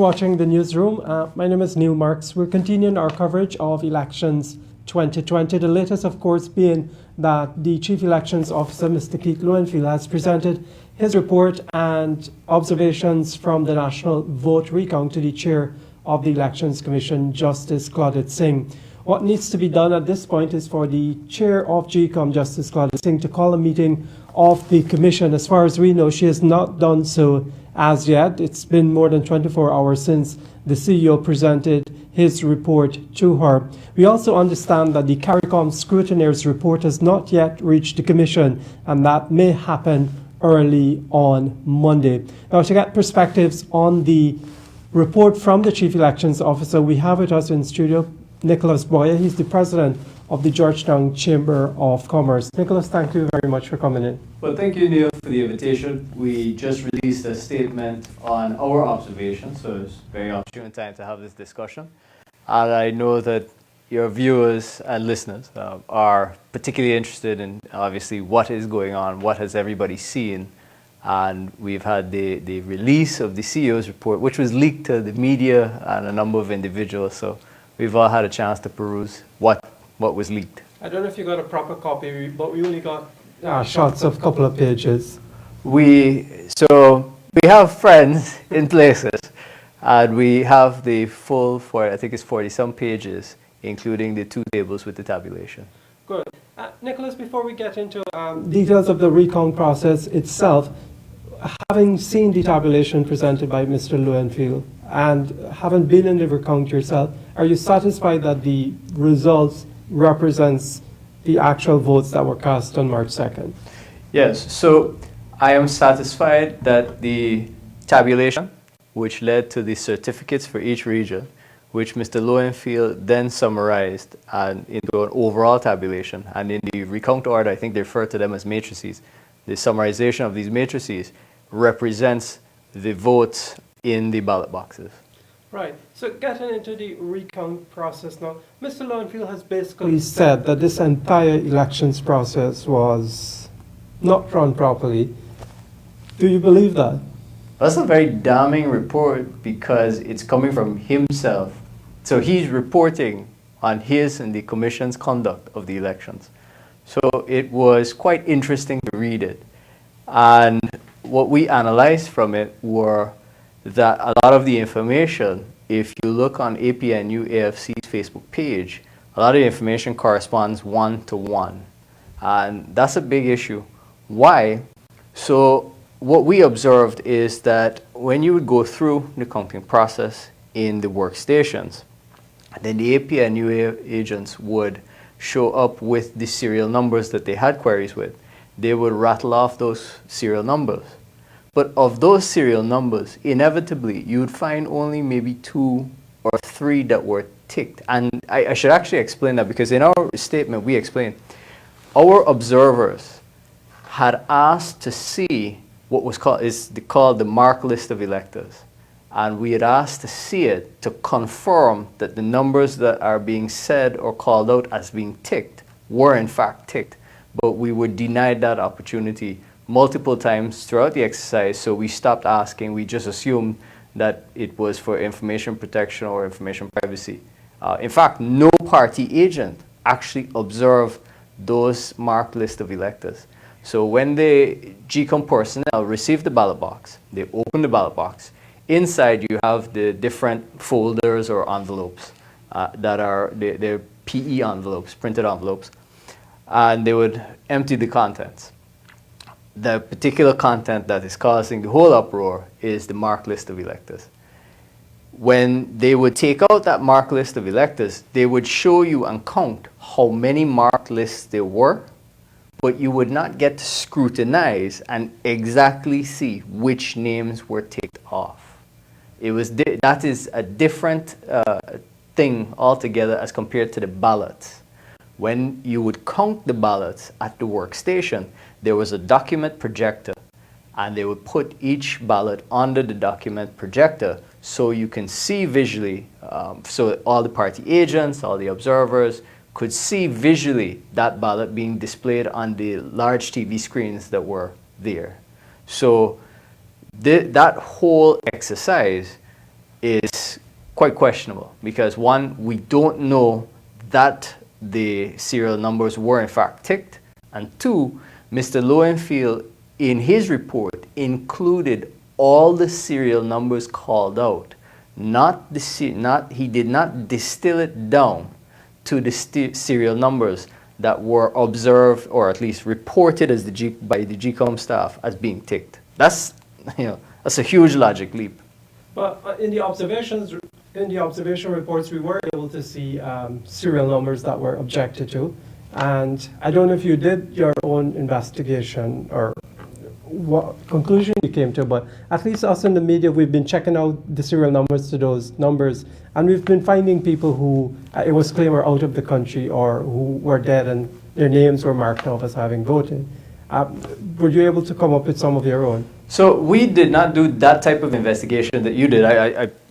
Watching the newsroom. My name is Neil Marks. We're continuing our coverage of elections 2020. The latest, of course, being that the Chief Elections Officer, Mr. Keith Lowenfield, has presented his report and observations from the National Vote Recount to the Chair of the Elections Commission, Justice Claudette Singh. What needs to be done at this point is for the Chair of GECOM, Justice Claudette Singh, to call a meeting of the Commission. As far as we know, she has not done so as yet. It's been more than 24 hours since the CEO presented his report to her. We also understand that the CARICOM scrutineer's report has not yet reached the Commission, and that may happen early on Monday. Now, to get perspectives on the report from the Chief Elections Officer, we have with us in studio Nicolas. He's the president of the Georgetown Chamber of Commerce. Nicolas, thank you very much for coming in. Well, thank you, Neil, for the invitation. We just released a statement on our observations, so it's a very opportune time to have this discussion. And I know that your viewers and listeners are particularly interested in, obviously, what is going on, what has everybody seen. And we've had the release of the CEO's report, which was leaked to the media and a number of individuals. So we've all had a chance to peruse what was leaked. I don't know if you got a proper copy, but we only got shots of a couple of pages. We have friends in places, and we have the full, I think it's 40-some pages, including the 2 tables with the tabulation. Good. Nicolas, before we get into details of the recount process itself, having seen the tabulation presented by Mr. Lowenfield and having been in the recount yourself, are you satisfied that the results represents the actual votes that were cast on March 2nd? Yes, so I am satisfied that the tabulation, which led to the certificates for each region, which Mr. Lowenfield then summarized into an overall tabulation, and in the recount order, I think they refer to them as matrices. The summarization of these matrices represents the votes in the ballot boxes. Right. So getting into the recount process now, Mr. Lowenfield has basically said that this entire elections process was not run properly. Do you believe that? That's a very damning report because it's coming from himself. So he's reporting on his and the Commission's conduct of the elections. So it was quite interesting to read it. And what we analyzed from it were that a lot of the information, if you look on APNU AFC's Facebook page, a lot of the information corresponds 1-to-1. And that's a big issue. Why? So what we observed is that when you would go through the counting process in the workstations, then the APNU agents would show up with the serial numbers that they had queries with. They would rattle off those serial numbers. But of those serial numbers, inevitably, you would find only maybe 2 or 3 that were ticked. And I should actually explain that because in our statement, we explained our observers had asked to see what was called the mark list of electors. And we had asked to see it to confirm that the numbers that are being said or called out as being ticked were in fact ticked. But we were denied that opportunity multiple times throughout the exercise, so we stopped asking. We just assumed that it was for information protection or information privacy. In fact, no party agent actually observed those marked list of electors. So when the GECOM personnel received the ballot box, they opened the ballot box. Inside you have the different folders or envelopes that are they're PE envelopes, printed envelopes, and they would empty the contents. The particular content that is causing the whole uproar is the marked list of electors. When they would take out that marked list of electors, they would show you and count how many marked lists there were, but you would not get to scrutinize and exactly see which names were ticked off. That is a different thing altogether as compared to the ballots. When you would count the ballots at the workstation, there was a document projector, and they would put each ballot under the document projector so you can see visually, so all the party agents, all the observers could see visually that ballot being displayed on the large TV screens that were there. So that whole exercise is quite questionable because one, we don't know that the serial numbers were in fact ticked, and two, Mr. Lowenfield in his report included all the serial numbers called out. He did not distill it down to the serial numbers that were observed or at least reported as by the GECOM staff as being ticked. That's that's a huge logic leap. But in the observation reports, we were able to see serial numbers that were objected to, and I don't know if you did your own investigation or what conclusion you came to, but at least us in the media, we've been checking out the serial numbers to those numbers, and we've been finding people who it was claimed were out of the country or who were dead and their names were marked off as having voted. Were you able to come up with some of your own? So we did not do that type of investigation that you did.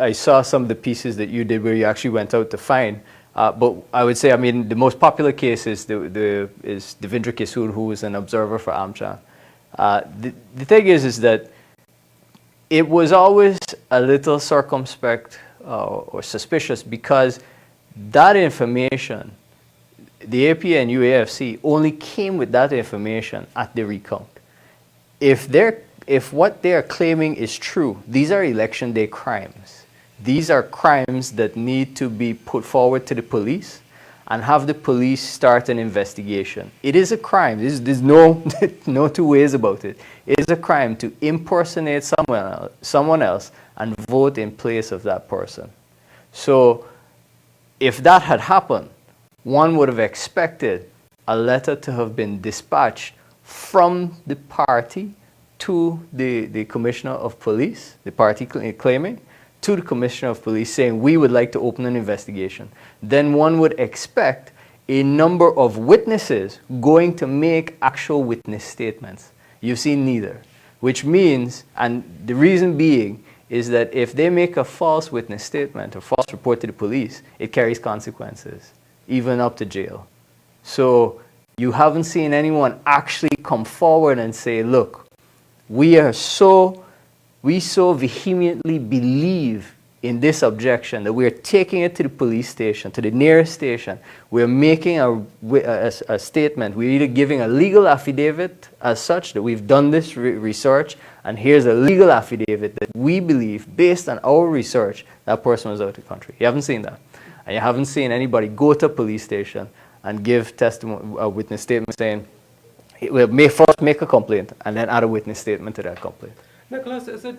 I saw some of the pieces that you did where you actually went out to find. But I would say, I mean, the most popular case is Devendra Kisur, who was an observer for AmCham. The thing is that it was always a little circumspect or suspicious because that information, the AP and UAFC only came with that information at the recount. If what they are claiming is true, these are election day crimes. These are crimes that need to be put forward to the police and have the police start an investigation. It is a crime. There's no, no two ways about it. It is a crime to impersonate someone else and vote in place of that person. So if that had happened, one would have expected a letter to have been dispatched from the party to the Commissioner of Police, the party claiming, to the Commissioner of Police saying, we would like to open an investigation. Then one would expect a number of witnesses going to make actual witness statements. You've seen neither, which means, and the reason being, is that if they make a false witness statement or false report to the police, it carries consequences, even up to jail. So you haven't seen anyone actually come forward and say, look, we so vehemently believe in this objection that we are taking it to the police station, to the nearest station. We're making a statement. We're either giving a legal affidavit as such that we've done this research, and here's a legal affidavit that we believe, based on our research, that person was out of the country. You haven't seen that. And you haven't seen anybody go to a police station and give testimony, a witness statement saying, we'll first make a complaint and then add a witness statement to that complaint. Nicolas, is it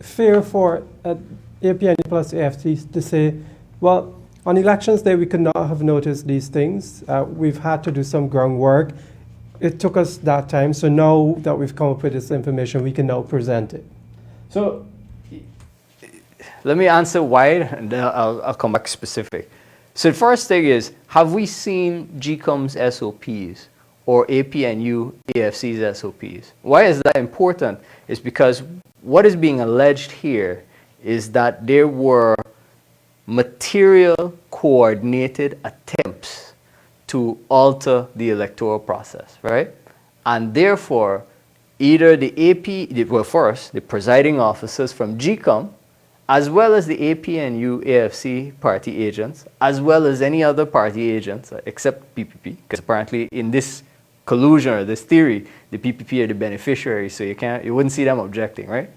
fair for APN plus AFT to say, well, on elections day we could not have noticed these things. We've had to do some groundwork. It took us that time, so now that we've come up with this information, we can now present it. So let me answer wide, and then I'll come back specific. So the first thing is, have we seen GECOM's SOPs or APNU AFC's SOPs? Why is that important? It's because what is being alleged here is that there were material coordinated attempts to alter the electoral process, right? And therefore, either the AP, well first, the presiding officers from GECOM, as well as the APNU AFC party agents, as well as any other party agents, except PPP, because apparently in this collusion or this theory, the PPP are the beneficiaries, so you wouldn't see them objecting, right?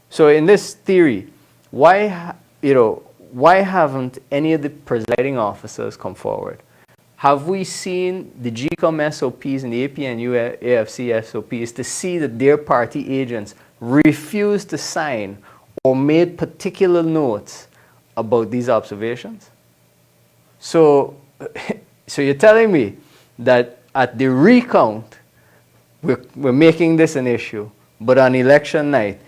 So in this theory, why haven't any of the presiding officers come forward? Have we seen the GECOM SOPs and the APNU AFC SOPs to see that their party agents refused to sign or made particular notes about these observations? So you're telling me that at the recount, we're making this an issue, but on election night,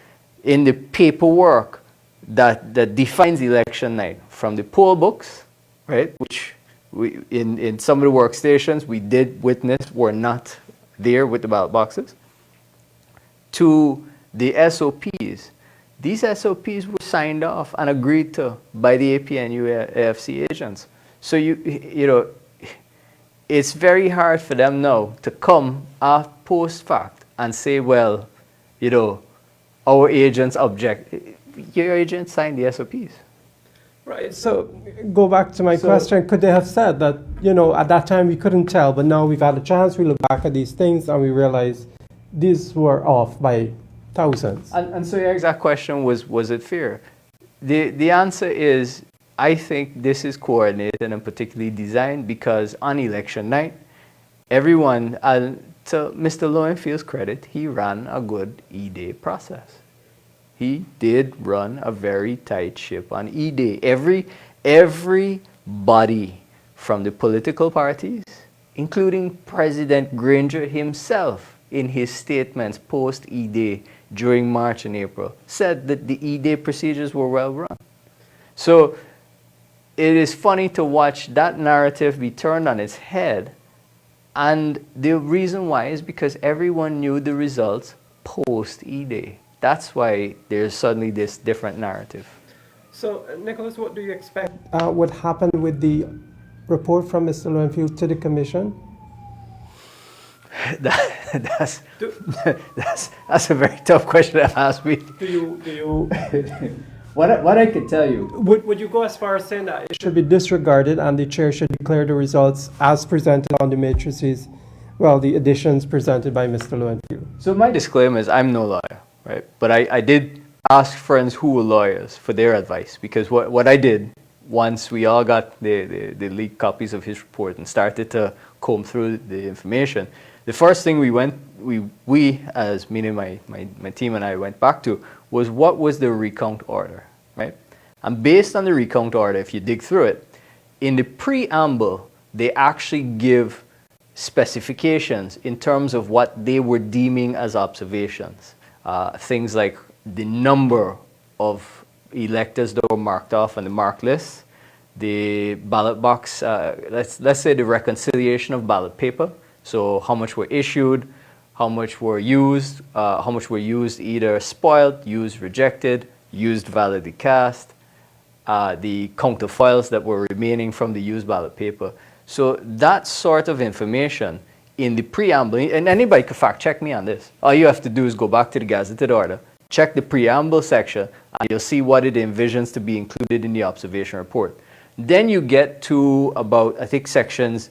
in the paperwork that defines election night, from the poll books, right, which in some of the workstations we did witness were not there with the ballot boxes, to the SOPs. These SOPs were signed off and agreed to by the APNU AFC agents. So it's very hard for them now to come post fact and say, well, our agents object. your agent signed the SOPs. Right. So go back to my question. Could they have said that, at that time we couldn't tell, but now we've had a chance, we look back at these things and we realize these were off by thousands? And so your exact question was it fair? The answer is, I think this is coordinated and particularly designed because on election night, everyone, to Mr. Lowenfield's credit, he ran a good E-Day process. He did run a very tight ship on E-Day. Everybody from the political parties, including President Granger himself in his statements post E-Day during March and April, said that the E-Day procedures were well run. So it is funny to watch that narrative be turned on its head. And the reason why is because everyone knew the results post E-Day. That's why there's suddenly this different narrative. So, Nicolas, what do you expect would happen with the report from Mr. Lowenfield to the Commission? That's a very tough question to ask me. Do you What I could tell you. Would you go as far as saying that it should be disregarded and the chair should declare the results as presented on the matrices, the additions presented by Mr. Lowenfield? So my disclaimer is I'm no lawyer, right? But I did ask friends who were lawyers for their advice, because what I did once we all got the leaked copies of his report and started to comb through the information, the first thing we as meaning my team and I went back to was what was the recount order, right? And based on the recount order, if you dig through it, in the preamble, they actually give specifications in terms of what they were deeming as observations. Things like the number of electors that were marked off on the mark list, the ballot box, let's say the reconciliation of ballot paper. So how much were issued, how much were used either spoiled, used rejected, used validly cast, the counterfiles that were remaining from the used ballot paper. So that sort of information in the preamble, and anybody can fact check me on this. All you have to do is go back to the gazetted order, check the preamble section, and you'll see what it envisions to be included in the observation report. Then you get to about, I think, sections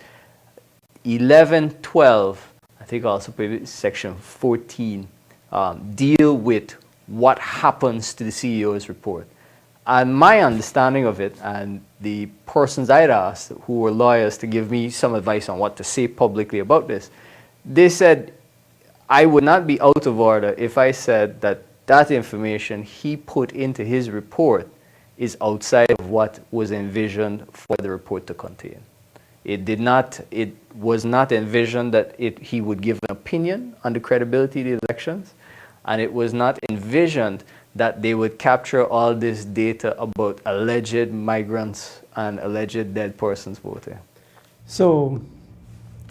11, 12, I think also section 14, deal with what happens to the CEO's report. And my understanding of it, and the persons I'd asked who were lawyers to give me some advice on what to say publicly about this, they said I would not be out of order if I said that that information he put into his report is outside of what was envisioned for the report to contain. It was not envisioned that he would give an opinion on the credibility of the elections, and it was not envisioned that they would capture all this data about alleged migrants and alleged dead persons voting. So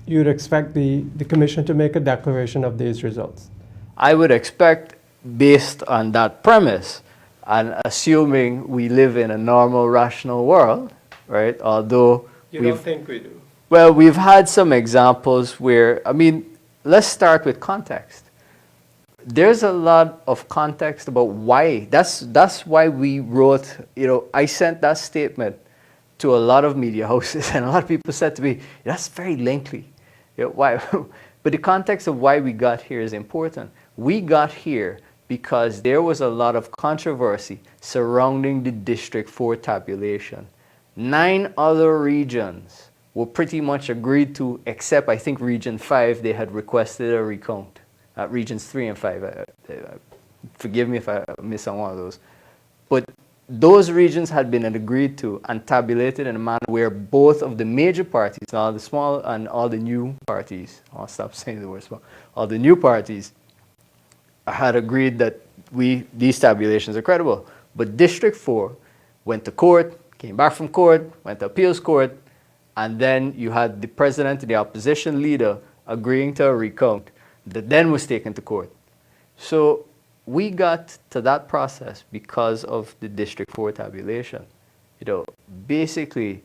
you'd expect the Commission to make a declaration of these results? I would expect, based on that premise, and assuming we live in a normal, rational world, right, although you don't think we do? Well, we've had some examples where, let's start with context. There's a lot of context about why. That's why we wrote, I sent that statement to a lot of media houses, and a lot of people said to me, that's very lengthy. Why? But the context of why we got here is important. We got here because there was a lot of controversy surrounding the District 4 tabulation. 9 other regions were pretty much agreed to, except I think Region 5, they had requested a recount. Regions 3 and 5, forgive me if I miss on one of those. But those regions had been agreed to and tabulated in a manner where both of the major parties, all the small and all the new parties, I'll stop saying the word small, all the new parties had agreed that these tabulations are credible. But District 4 went to court, came back from court, went to appeals court, and then you had the president and the opposition leader agreeing to a recount that then was taken to court. So we got to that process because of the District 4 tabulation. Basically,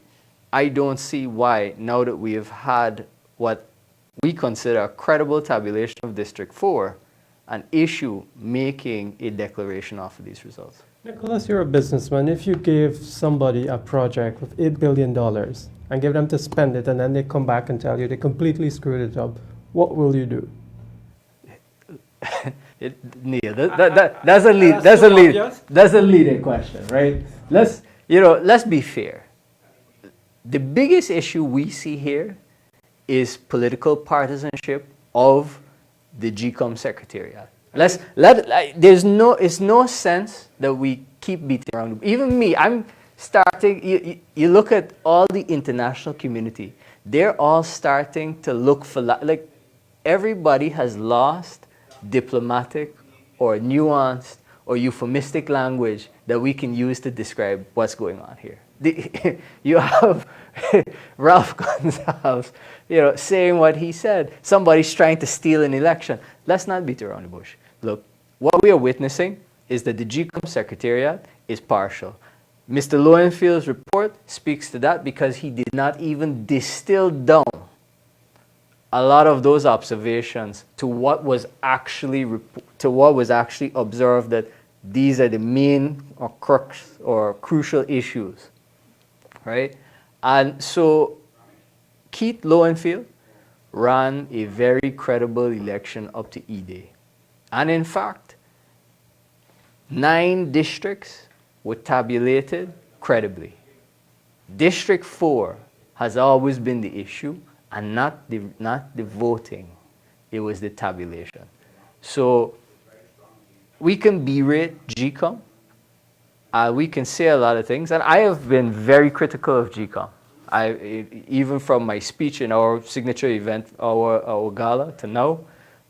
I don't see why, now that we have had what we consider a credible tabulation of District 4, an issue making a declaration off of these results. Nicholas, you're a businessman. If you gave somebody a project with $8 billion and give them to spend it, and then they come back and tell you they completely screwed it up, what will you do? Neil, that's a leading question, right? Let's be fair. The biggest issue we see here is political partisanship of the GECOM secretariat. It's no sense that we keep beating around. Even me, I'm starting. You look at all the international community; they're all starting to look for like everybody has lost diplomatic or nuanced or euphemistic language that we can use to describe what's going on here. You have Ralph Gonsalves, saying what he said. Somebody's trying to steal an election. Let's not beat around the bush. Look, what we are witnessing is that the GECOM secretariat is partial. Mr. Lowenfield's report speaks to that because he did not even distill down a lot of those observations to what was actually observed, that these are the main or crux or crucial issues, right? And so Keith Lowenfield ran a very credible election up to E-Day. And in fact, 9 districts were tabulated credibly. District 4 has always been the issue, and not the voting. It was the tabulation. So we can berate GECOM. We can say a lot of things, and I have been very critical of GECOM. Even from my speech in our signature event, our gala, to now.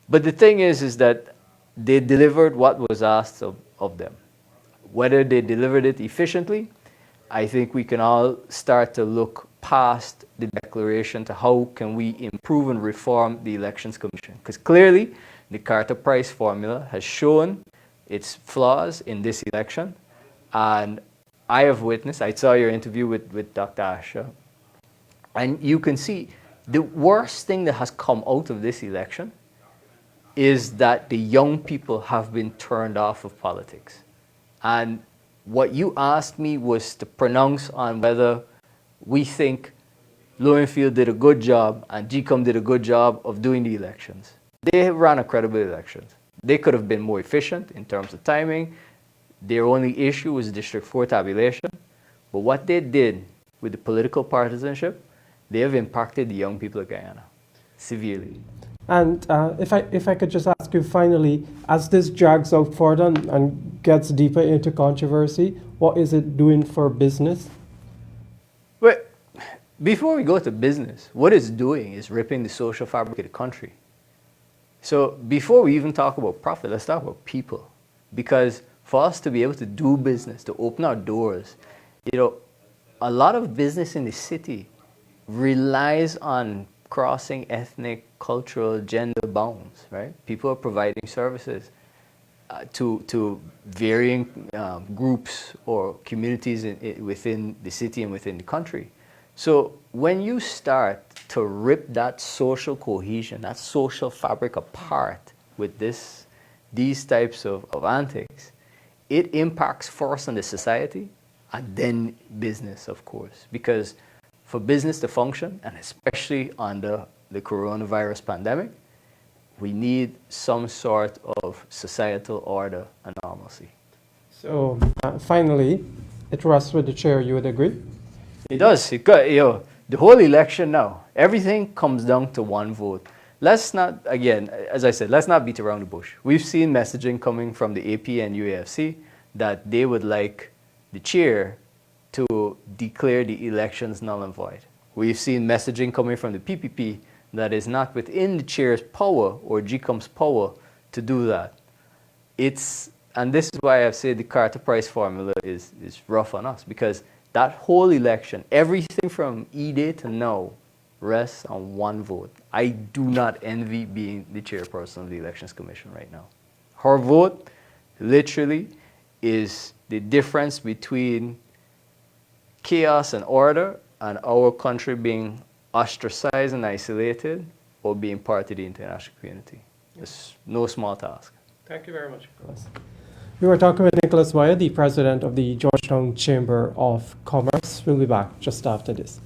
But the thing is that they delivered what was asked of them. Whether they delivered it efficiently, I think we can all start to look past the declaration to how can we improve and reform the Elections Commission. Because clearly, the Carter Price formula has shown its flaws in this election. And I have witnessed, I saw your interview with Dr. Asher, and you can see the worst thing that has come out of this election is that the young people have been turned off of politics. And what you asked me was to pronounce on whether we think Lowenfield did a good job and GECOM did a good job of doing the elections. They ran a credible election. They could have been more efficient in terms of timing. Their only issue was District 4 tabulation. But what they did with the political partisanship, they have impacted the young people of Guyana severely. And if I could just ask you finally, as this drags out further and gets deeper into controversy, what is it doing for business? Well, before we go to business, what it's doing is ripping the social fabric of the country. So before we even talk about profit, let's talk about people. Because for us to be able to do business, to open our doors, a lot of business in the city relies on crossing ethnic, cultural, gender bounds, right? People are providing services to varying groups or communities within the city and within the country. So when you start to rip that social cohesion, that social fabric apart with these types of antics, it impacts first on the society and then business, of course. Because for business to function, and especially under the coronavirus pandemic, we need some sort of societal order and normalcy. So finally, it rests with the chair. You would agree? It does. The whole election now, everything comes down to one vote. Let's not, again, as I said, let's not beat around the bush. We've seen messaging coming from the AP and UAFC that they would like the chair to declare the elections null and void. We've seen messaging coming from the PPP that is not within the chair's power or GECOM's power to do that. And this is why I've said the Carter Price formula is rough on us, because that whole election, everything from E-Day to now, rests on one vote. I do not envy being the chairperson of the Elections Commission right now. Her vote literally is the difference between chaos and order and our country being ostracized and isolated or being part of the international community. It's no small task. Thank you very much, Nicholas. We were talking with Nicolas, the president of the Georgetown Chamber of Commerce. We'll be back just after this.